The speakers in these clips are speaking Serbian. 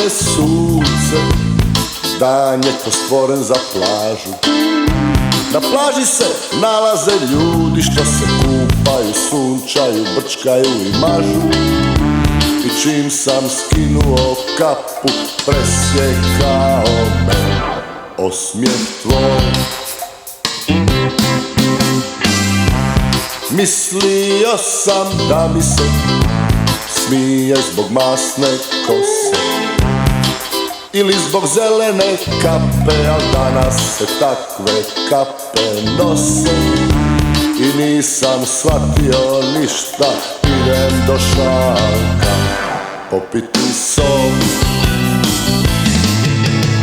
je sunce, dan je ko stvoren za plažu. Na plaži se nalaze ljudi što se kupaju, sunčaju, brčkaju i mažu. I čim sam skinuo kapu, presjekao me osmijeh tvoj. Mislio sam da mi se smije zbog masne kose ili zbog zelene kape, al danas se takve kape nose. I nisam shvatio ništa, idem do šanka popiti sol.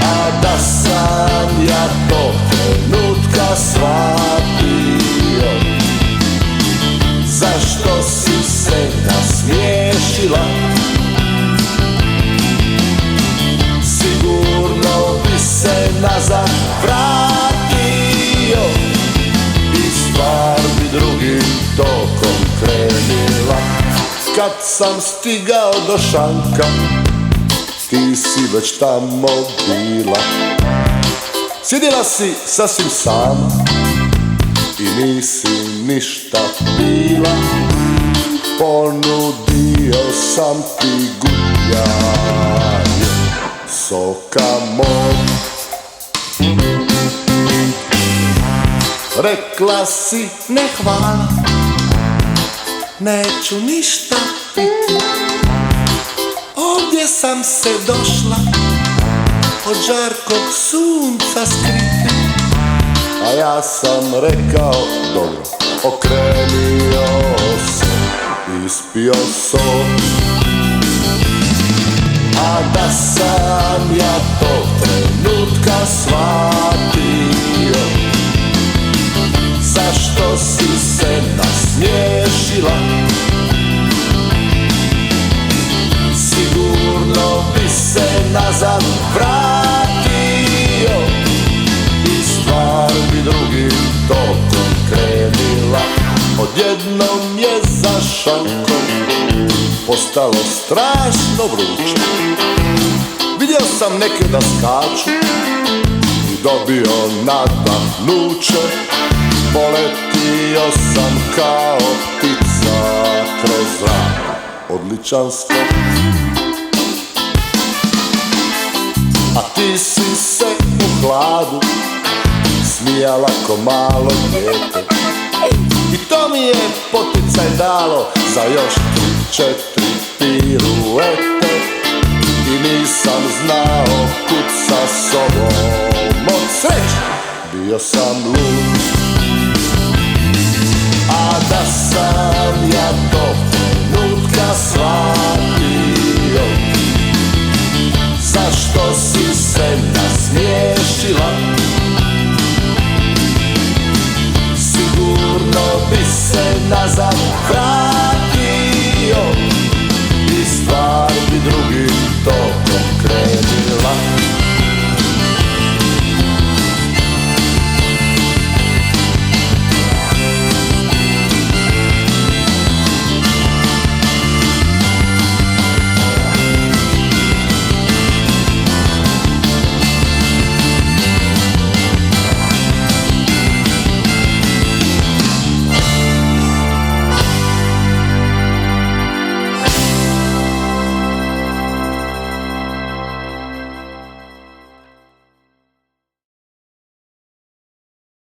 A da sam ja tog trenutka shvatio, zašto si se nasmiješila, sigurno bi se nazad vratio i stvar bi drugim tokom krenila. Kad sam stigao do šanka, ti si već tamo bila. Sjedila si sasvim sama i nisi ništa pila. Ponudio sam ti gubljanje soka mog. Rekla si ne hvala, neću ništa piti. Ovdje sam se došla od žarkog sunca skriti. A ja sam rekao dobro, okrenio se, ispio sok. A da sam ja tog trenutka shvatio, zašto si se nasmiješila, sigurno bi se nazad vratio i stvar bi drugim tokom krenila. Odjednom je za šankom postalo strašno vruće. Vidio sam neke da skaču i dobio nadahnuće. Poletio sam kao ptica kroz zrak, odličan skok. A ti si se u hladu smijala ko malo dijete. I to mi je poticaj dalo za još 3-4 piruete. I nisam znao kud sa sobom od sreće, bio sam lud. A da sam ja tog trenutka shvatio, zašto si se nasmiješila, sigurno bi se nazad vratio